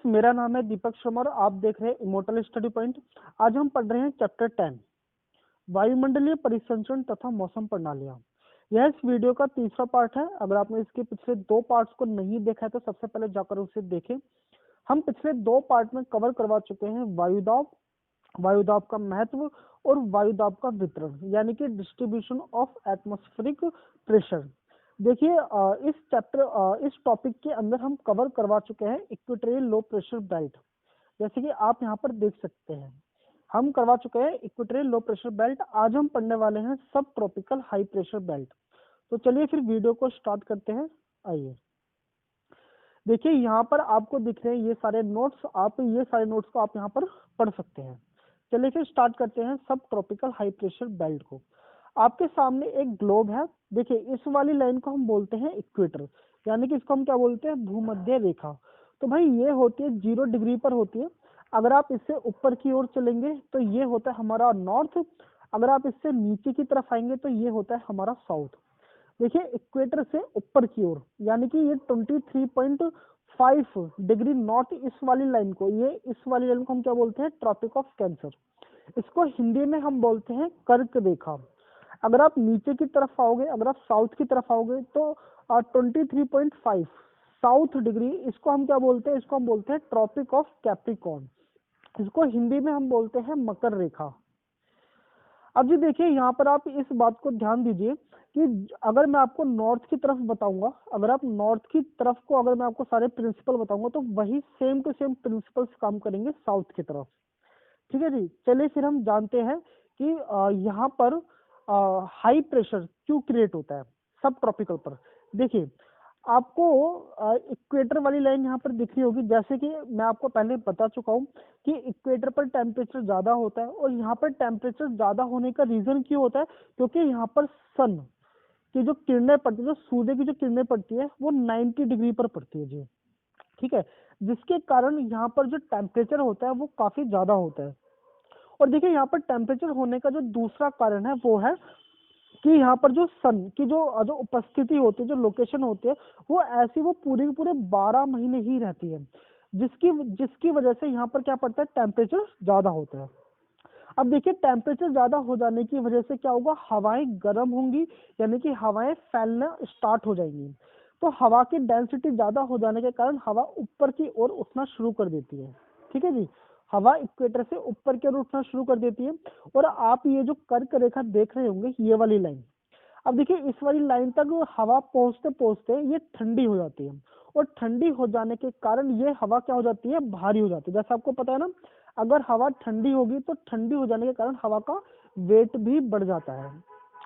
मेरा नाम है दीपक शर्मा और आप देख रहे हैं इमोर्टल स्टडी पॉइंट। आज हम पढ़ रहे हैं चैप्टर 10 वायुमंडलीय परिसंचरण तथा मौसम प्रणालियां। यह इस वीडियो का तीसरा पार्ट है। अगर आपने इसके पिछले दो पार्ट्स को नहीं देखा है तो सबसे पहले जाकर उसे देखें। हम पिछले दो पार्ट में कवर करवा चुके हैं वायुदाब, वायुदाब का महत्व और वायुदाब का वितरण यानी कि डिस्ट्रीब्यूशन ऑफ एटमॉस्फेरिक प्रेशर। देखिए इस टॉपिक के अंदर हम कवर करवा चुके हैं इक्वेटोरियल लो प्रेशर बेल्ट। जैसे कि आप यहाँ पर देख सकते हैं हम करवा चुके हैं इक्वेटोरियल लो प्रेशर बेल्ट। आज हम पढ़ने वाले हैं सब ट्रॉपिकल हाई प्रेशर बेल्ट। तो चलिए फिर वीडियो को स्टार्ट करते हैं। आइए देखिए यहाँ पर आपको दिख रहे हैं ये सारे नोट्स को आप यहाँ पर पढ़ सकते हैं। चलिए फिर स्टार्ट करते हैं सब ट्रॉपिकल हाई प्रेशर बेल्ट को। आपके सामने एक ग्लोब है। देखिए इस वाली लाइन को हम बोलते हैं इक्वेटर, यानी कि इसको हम क्या बोलते हैं, भूमध्य रेखा। तो भाई ये होती है 0 डिग्री पर होती है। अगर आप इससे ऊपर की ओर चलेंगे तो ये होता है हमारा नॉर्थ। अगर आप इससे नीचे की तरफ आएंगे तो ये होता है हमारा साउथ। देखिए इक्वेटर से ऊपर की ओर यानी कि ये 23.5 डिग्री नॉर्थ, इस वाली लाइन को हम क्या बोलते हैं, ट्रॉपिक ऑफ कैंसर। इसको हिंदी में हम बोलते हैं कर्क रेखा। अगर आप नीचे की तरफ आओगे, अगर आप साउथ की तरफ आओगे तो 23.5 साउथ डिग्री, इसको हम क्या बोलते हैं, इसको हम बोलते हैं ट्रॉपिक ऑफ कैप्रिकॉर्न। इसको हिंदी में हम बोलते हैं मकर रेखा। अब जी देखिए यहाँ पर आप इस बात को ध्यान दीजिए कि अगर मैं आपको नॉर्थ की तरफ बताऊंगा, अगर मैं आपको सारे प्रिंसिपल बताऊंगा तो वही सेम टू सेम प्रिंसिपल्स काम करेंगे साउथ की तरफ। ठीक है जी। चलिए फिर हम जानते हैं कि यहाँ पर हाई प्रेशर क्यों क्रिएट होता है सब ट्रॉपिकल पर। देखिए आपको इक्वेटर वाली लाइन यहाँ पर दिख रही होगी। जैसे कि मैं आपको पहले बता चुका हूँ कि इक्वेटर पर टेम्परेचर ज्यादा होता है, और यहाँ पर टेम्परेचर ज्यादा होने का रीजन क्यों होता है, क्योंकि यहाँ पर सन की जो किरणें पड़ती है, जो सूर्य की जो किरणें पड़ती है वो 90 डिग्री पर पड़ती है जी। ठीक है, जिसके कारण यहाँ पर जो टेम्परेचर होता है वो काफी ज्यादा होता है। और देखिए यहाँ पर टेम्परेचर होने का जो दूसरा कारण है वो है कि यहाँ पर जो सन की जो जो उपस्थिति होती है, जो लोकेशन होती है, वो ऐसी वो पूरे के पूरे 12 महीने ही रहती है, जिसकी जिसकी वजह से यहाँ पर क्या पड़ता है, टेम्परेचर ज्यादा होता है। अब देखिए टेम्परेचर ज्यादा हो जाने की वजह से क्या होगा, हवाएं गर्म होंगी, यानी कि हवाएं फैलना स्टार्ट हो जाएंगी। तो हवा की डेंसिटी ज्यादा हो जाने के कारण हवा ऊपर की ओर उठना शुरू कर देती है। ठीक है जी, हवा इक्वेटर से ऊपर की ओर उठना शुरू कर देती है। और आप ये जो कर्क रेखा देख रहे होंगे, ये वाली लाइन, अब देखिए इस वाली लाइन तक हवा पहुंचते पहुंचते ये ठंडी हो जाती है, और ठंडी हो जाने के कारण ये हवा क्या हो जाती है, भारी हो जाती है। जैसा आपको पता है ना, अगर हवा ठंडी होगी तो ठंडी हो जाने के कारण हवा का वेट भी बढ़ जाता है।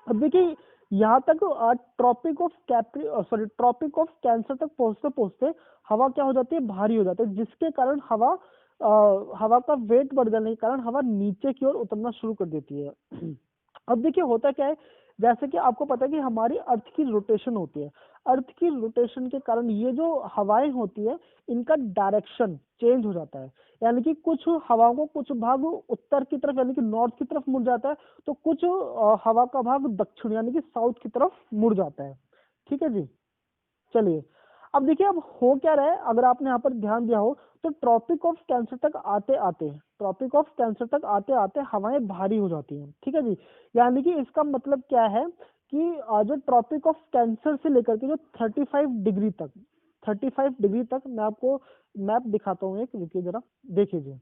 अब देखिए यहाँ तक ट्रॉपिक ऑफ कैंसर तक पहुंचते पहुंचते हवा क्या हो जाती है, भारी हो जाती है, जिसके कारण हवा का वेट बढ़ जाने के कारण हवा नीचे की ओर उतरना शुरू कर देती है। अब देखिए होता क्या है, जैसे कि आपको पता है कि हमारी अर्थ की रोटेशन होती है। अर्थ की रोटेशन के कारण ये जो हवाएं होती है, इनका डायरेक्शन चेंज हो जाता है। यानी कि कुछ हवाओं को कुछ भाग उत्तर की तरफ यानी कि नॉर्थ की तरफ मुड़ जाता है, तो कुछ हवा का भाग दक्षिण यानी कि साउथ की तरफ मुड़ जाता है। ठीक है जी। चलिए अब देखिए अब हो क्या रहा है, अगर आपने यहाँ पर ध्यान दिया हो तो ट्रॉपिक ऑफ कैंसर तक आते आते हवाएं भारी हो जाती हैं। ठीक है जी, यानी कि इसका मतलब क्या है कि जो ट्रॉपिक ऑफ कैंसर से लेकर के जो 35 डिग्री तक मैं आपको मैप दिखाता हूँ एक, रुकिए जरा, देखिए।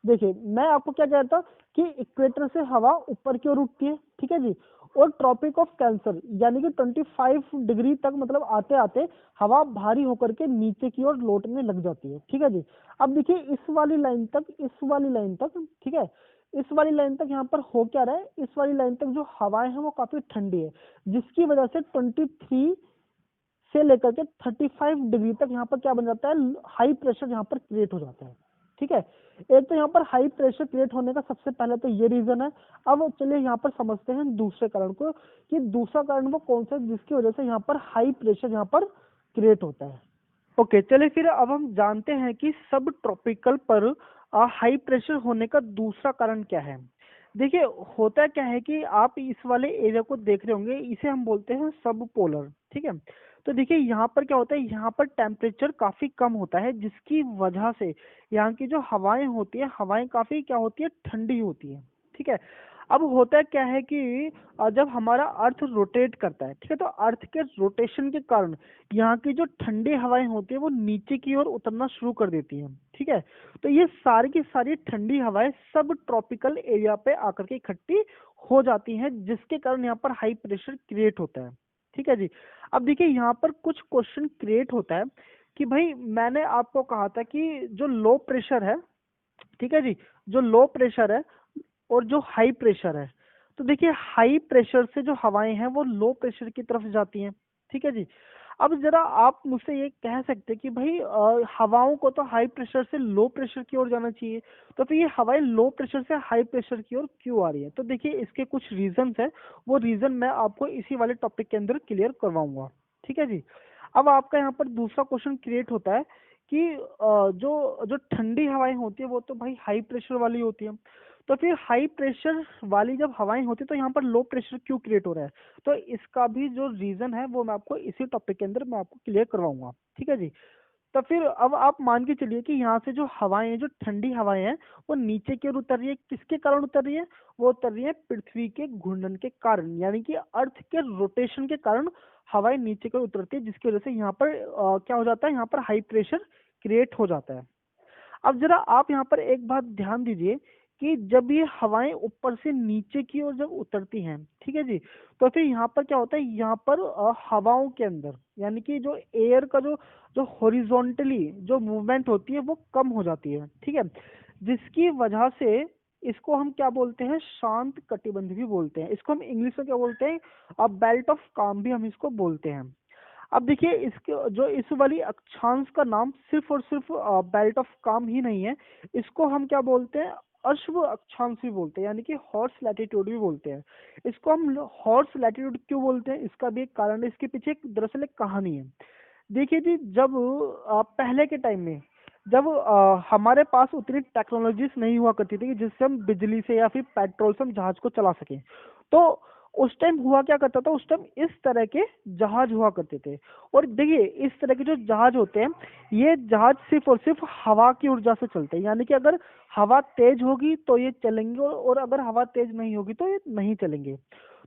देखिए मैं आपको क्या कहता कि इक्वेटर से हवा ऊपर की ओर उठती है, ठीक है जी, और ट्रॉपिक ऑफ कैंसर यानी कि 25 डिग्री तक मतलब आते आते हवा भारी होकर के नीचे की ओर लौटने लग जाती है। ठीक है जी। अब देखिए इस वाली लाइन तक, ठीक है, इस वाली लाइन तक यहाँ पर हो क्या रहा है, इस वाली लाइन तक जो हवाएं हैं वो काफी ठंडी है, जिसकी वजह से 23 से लेकर के 35 डिग्री तक यहाँ पर क्या बन जाता है, हाई प्रेशर यहाँ पर क्रिएट हो जाता है। ठीक है, एक तो यहाँ पर हाई प्रेशर क्रिएट होने का सबसे पहले तो ये रीजन है। अब चलिए यहाँ पर समझते हैं दूसरे कारण को, कि दूसरा कारण वो कौन सा है जिसकी वजह से यहाँ पर हाई प्रेशर यहाँ पर क्रिएट होता है। ओके चलिए फिर अब हम जानते हैं कि सब ट्रॉपिकल पर हाई प्रेशर होने का दूसरा कारण क्या है। देखिए होता क्या है कि आप इस वाले एरिया को देख रहे होंगे, इसे हम बोलते हैं सब पोलर। ठीक है, तो देखिए यहाँ पर क्या होता है, यहाँ पर टेम्परेचर काफी कम होता है, जिसकी वजह से यहाँ की जो हवाएं होती है, हवाएं काफी क्या होती है, ठंडी होती है। ठीक है। अब होता क्या है कि जब हमारा अर्थ रोटेट करता है, ठीक है, तो अर्थ के रोटेशन के कारण यहाँ की जो ठंडी हवाएं होती है वो नीचे की ओर उतरना शुरू कर देती हैं। ठीक है। तो ये सारी की सारी ठंडी हवाएं सब ट्रॉपिकल एरिया पे आकर के इकट्ठी हो जाती हैं, जिसके कारण यहाँ पर हाई प्रेशर क्रिएट होता है। ठीक है जी। अब देखिए यहाँ पर कुछ क्वेश्चन क्रिएट होता है कि भाई मैंने आपको कहा था कि जो लो प्रेशर है, ठीक है जी, जो लो प्रेशर है और जो हाई प्रेशर है, तो देखिए हाई प्रेशर से जो हवाएं हैं वो लो प्रेशर की तरफ जाती हैं। ठीक है जी। अब जरा आप मुझसे ये कह सकते हैं कि भाई हवाओं को तो हाई प्रेशर से लो प्रेशर की ओर जाना चाहिए, तो फिर ये हवाएं लो प्रेशर से हाई प्रेशर की ओर क्यों आ रही है? तो देखिए इसके कुछ रीजंस है, वो रीजन मैं आपको इसी वाले टॉपिक के अंदर क्लियर करवाऊंगा। ठीक है जी। अब आपका यहाँ पर दूसरा क्वेश्चन क्रिएट होता है कि जो जो ठंडी हवाएं होती है वो तो भाई हाई प्रेशर वाली होती है, तो फिर हाई प्रेशर वाली जब हवाएं होती है तो यहाँ पर लो प्रेशर क्यों क्रिएट हो रहा है? तो इसका भी जो रीजन है वो मैं आपको इसी टॉपिक के अंदर मैं आपको क्लियर करवाऊंगा। ठीक है जी। तो फिर अब आप मान के चलिए कि यहाँ से जो हवाएं हैं, जो ठंडी हवाएं हैं, वो नीचे की ओर उतर रही है, किसके कारण उतर रही है? वो उतर रही है पृथ्वी के घूर्णन के कारण, यानी कि अर्थ के रोटेशन के कारण हवाएं नीचे की ओर उतरती है, जिसकी वजह से यहाँ पर क्या हो जाता है, यहाँ पर हाई प्रेशर क्रिएट हो जाता है। अब जरा आप यहाँ पर एक बात ध्यान दीजिए कि जब ये हवाएं ऊपर से नीचे की ओर जब उतरती हैं, ठीक है जी, तो फिर यहाँ पर क्या होता है, यहाँ पर हवाओं के अंदर यानी कि जो एयर का जो जो हॉरिजॉन्टली जो मूवमेंट होती है वो कम हो जाती है। ठीक है। जिसकी वजह से इसको हम क्या बोलते हैं, शांत कटिबंध भी बोलते हैं, इसको हम इंग्लिश में क्या बोलते हैं, बेल्ट ऑफ काम भी हम इसको बोलते हैं। अब देखिए इसके जो इस वाली अक्षांश का नाम सिर्फ और सिर्फ बेल्ट ऑफ काम ही नहीं है, इसको हम क्या बोलते हैं, अश्व अक्षांश भी बोलते हैं, यानी कि हॉर्स लैटिट्यूड भी बोलते हैं। इसको हम हॉर्स लैटिट्यूड क्यों बोलते हैं, इसका भी एक कारण है, इसके पीछे दरअसल एक कहानी है। देखिए जी, जब पहले के टाइम में जब हमारे पास उतनी टेक्नोलॉजीज नहीं हुआ करती थी कि जिससे हम बिजली से या फिर पेट्रोल से हम जहाज को चला सकें, तो उस टाइम हुआ क्या करता था, उस टाइम इस तरह के जहाज हुआ करते थे। और देखिए इस तरह के जो जहाज होते हैं, ये जहाज सिर्फ और सिर्फ हवा की ऊर्जा से चलते हैं, यानी कि अगर हवा तेज होगी तो ये चलेंगे और अगर हवा तेज नहीं होगी तो ये नहीं चलेंगे।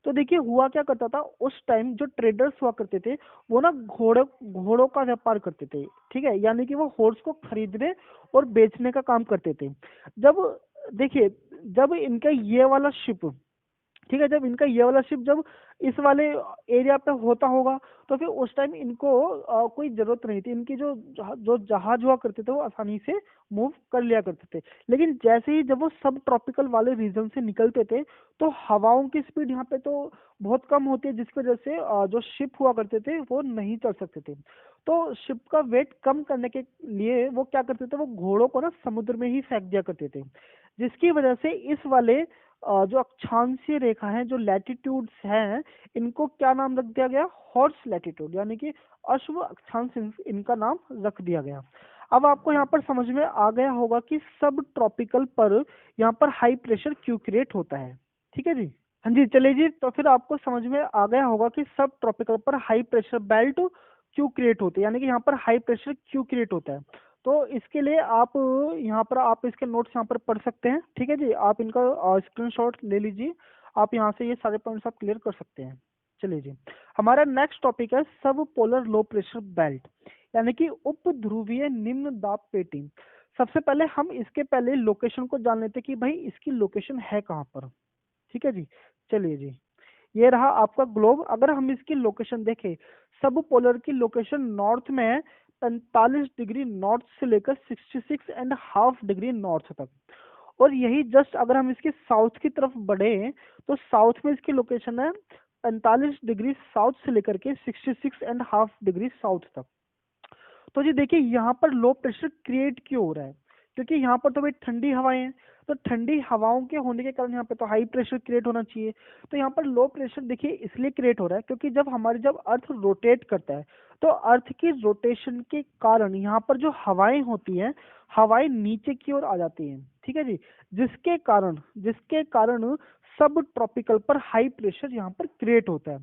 तो देखिए हुआ क्या करता था, उस टाइम जो ट्रेडर्स हुआ करते थे वो ना घोड़ों का व्यापार करते थे। ठीक है, यानी कि वो हॉर्स को खरीदने और बेचने का काम करते थे। जब देखिए जब इनका ये वाला शिप, ठीक है, जब इनका ये वाला शिप जब इस वाले एरिया पे होता होगा, तो फिर उस टाइम इनको कोई जरूरत नहीं थी, इनकी जो जहाज हुआ करते थे वो आसानी से मूव कर लिया करते थे। लेकिन जैसे ही जब वो सब ट्रॉपिकल वाले रीजन से निकलते थे, तो हवाओं की स्पीड यहाँ पे तो बहुत कम होती है, जिसकी वजह से जो शिप हुआ करते थे वो नहीं चल सकते थे। तो शिप का वेट कम करने के लिए वो क्या करते थे, वो घोड़ों को ना समुद्र में ही फेंक दिया करते थे, जिसकी वजह से इस वाले जो अक्षांशीय रेखा है, जो लैटिट्यूड्स हैं, इनको क्या नाम रख दिया गया, हॉर्स लैटिट्यूड, यानी कि अश्व अक्षांश इनका नाम रख दिया गया। अब आपको यहाँ पर समझ में आ गया होगा कि सब ट्रॉपिकल पर यहाँ पर हाई प्रेशर क्यों क्रिएट होता है। ठीक है जी। हाँ जी, चलिए जी, तो फिर आपको समझ में आ गया होगा कि सब ट्रॉपिकल पर हाई प्रेशर बेल्ट क्यों क्रिएट होते हैं, यानी कि यहाँ पर हाई प्रेशर क्यों क्रिएट होता है। तो इसके लिए आप यहाँ पर आप इसके नोट्स यहाँ पर पढ़ सकते हैं। ठीक है जी, आप इनका स्क्रीनशॉट ले लीजिए, आप यहाँ से ये सारे पॉइंट्स आप क्लियर कर सकते हैं। चलिए जी, हमारा नेक्स्ट टॉपिक है सब पोलर लो प्रेशर बेल्ट, यानी कि उप ध्रुवीय निम्न दाब पेटी। सबसे पहले हम इसके पहले लोकेशन को जान लेते कि भाई इसकी लोकेशन है कहाँ पर। ठीक है जी। चलिए जी, ये रहा आपका ग्लोब। अगर हम इसकी लोकेशन देखें, सब पोलर की लोकेशन नॉर्थ में है, 45 डिग्री नॉर्थ से लेकर 66.5 डिग्री नॉर्थ तक। और यही जस्ट अगर हम इसके साउथ की तरफ बढ़े, तो साउथ में इसकी लोकेशन है 45 डिग्री साउथ से लेकर के 66.5 डिग्री साउथ तक। तो जी देखिए यहाँ पर लो प्रेशर क्रिएट क्यों हो रहा है, क्योंकि यहाँ पर तो भाई ठंडी हवाएं हैं, तो ठंडी हवाओं के होने के कारण यहाँ पे तो हाई प्रेशर क्रिएट होना चाहिए। तो यहाँ पर लो प्रेशर देखिए इसलिए क्रिएट हो रहा है क्योंकि जब अर्थ रोटेट करता है, तो अर्थ की रोटेशन के कारण यहाँ पर जो हवाएं होती हैं, हवाएं नीचे की ओर आ जाती हैं। ठीक है जी। जिसके कारण सब ट्रॉपिकल पर हाई प्रेशर यहाँ पर क्रिएट होता है।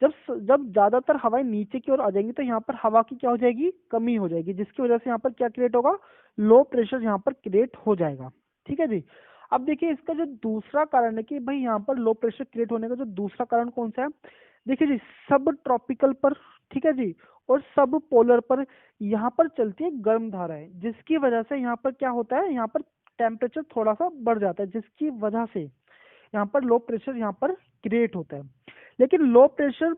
जब ज्यादातर हवाएं नीचे की ओर आ जाएंगी तो यहाँ पर हवा की क्या हो जाएगी, कमी हो जाएगी, जिसकी वजह से यहाँ पर क्या क्रिएट होगा, लो प्रेशर यहाँ पर क्रिएट हो जाएगा। ठीक है जी। अब देखिए इसका जो दूसरा कारण है कि भाई यहाँ पर लो प्रेशर क्रिएट होने का जो दूसरा कारण कौन सा है, देखिए जी सब ट्रॉपिकल पर, ठीक है जी, और सब पोलर पर यहाँ पर चलती है गर्म धाराएं, जिसकी वजह से यहाँ पर क्या होता है, यहाँ पर टेम्परेचर थोड़ा सा बढ़ जाता है, जिसकी वजह से यहाँ पर लो प्रेशर यहाँ पर क्रिएट होता है। लेकिन लो प्रेशर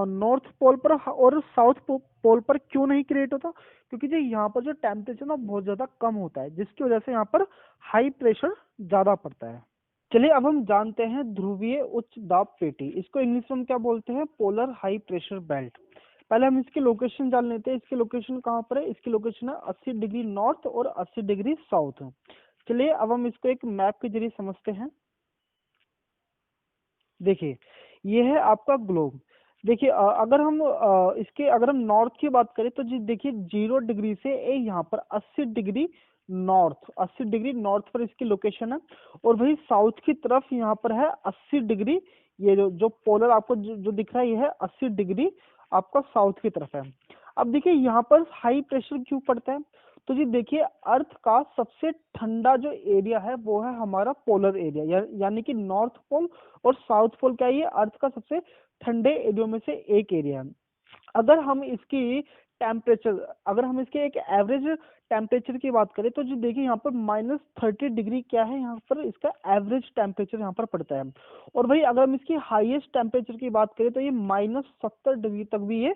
नॉर्थ पोल पर और साउथ पोल पर क्यों नहीं क्रिएट होता, क्योंकि जो यहाँ पर जो टेम्परेचर ना बहुत ज्यादा कम होता है, जिसकी वजह से यहाँ पर हाई प्रेशर ज्यादा पड़ता है। चलिए अब हम जानते हैं ध्रुवीय उच्च दाब पेटी, इसको इंग्लिश में हम क्या बोलते हैं, पोलर हाई प्रेशर बेल्ट। पहले हम इसकी लोकेशन जान लेते हैं, इसकी लोकेशन कहाँ पर है, इसकी लोकेशन है 80 डिग्री नॉर्थ और 80 डिग्री साउथ। चलिए अब हम इसको एक मैप के जरिए समझते हैं। देखिए ये है आपका ग्लोब। देखिए अगर हम नॉर्थ की बात करें तो जी देखिए 0 डिग्री से यहाँ पर 80 डिग्री नॉर्थ पर इसकी लोकेशन है, और वही साउथ की तरफ यहाँ पर है 80 डिग्री, ये जो पोलर आपको जो दिख रहा है ये है 80 डिग्री आपका साउथ की तरफ है। अब देखिए यहाँ पर हाई प्रेशर क्यों पड़ता है, तो जी देखिए अर्थ का सबसे ठंडा जो एरिया है वो है हमारा पोलर एरिया, यानी कि नॉर्थ पोल और साउथ पोल क्या है, ये अर्थ का सबसे ठंडे एरिया में से एक एरिया है। अगर हम इसकी अगर हम इसके एक एवरेज टेम्परेचर की बात करें तो जो देखिए यहाँ पर -30 डिग्री क्या है, यहाँ पर इसका एवरेज टेम्परेचर यहाँ पर पड़ता है। और वही अगर हम इसकी हाईएस्ट टेम्परेचर की बात करें तो ये -70 डिग्री तक भी ये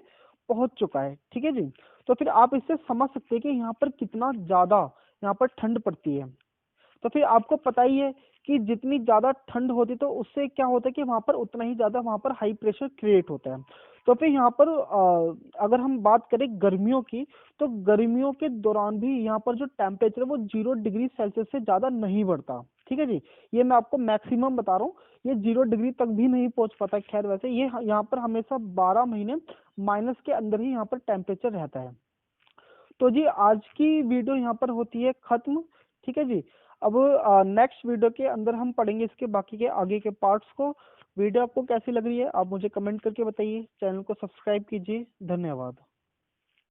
पहुंच चुका है। ठीक है जी। तो फिर आप इससे समझ सकते हैं कि यहाँ पर कितना ज्यादा यहाँ पर ठंड पड़ती है। तो फिर आपको पता ही है कि जितनी ज्यादा ठंड होती है तो उससे क्या होता है कि वहां पर उतना ही ज्यादा वहां पर हाई प्रेशर क्रिएट होता है। तो फिर यहाँ पर अगर हम बात करें गर्मियों की, तो गर्मियों के दौरान भी यहाँ पर जो टेम्परेचर है वो 0 डिग्री सेल्सियस से ज्यादा नहीं बढ़ता। ठीक है जी। ये मैं आपको मैक्सिमम बता रहा हूँ, ये 0 डिग्री तक भी नहीं पहुंच पाता। खैर वैसे ये यहाँ पर हमेशा 12 महीने माइनस के अंदर ही यहाँ पर टेम्परेचर रहता है। तो जी आज की वीडियो यहाँ पर होती है खत्म। ठीक है जी। अब नेक्स्ट वीडियो के अंदर हम पढ़ेंगे इसके बाकी के आगे के पार्ट्स को। वीडियो आपको कैसी लग रही है आप मुझे कमेंट करके बताइए, चैनल को सब्सक्राइब कीजिए। धन्यवाद।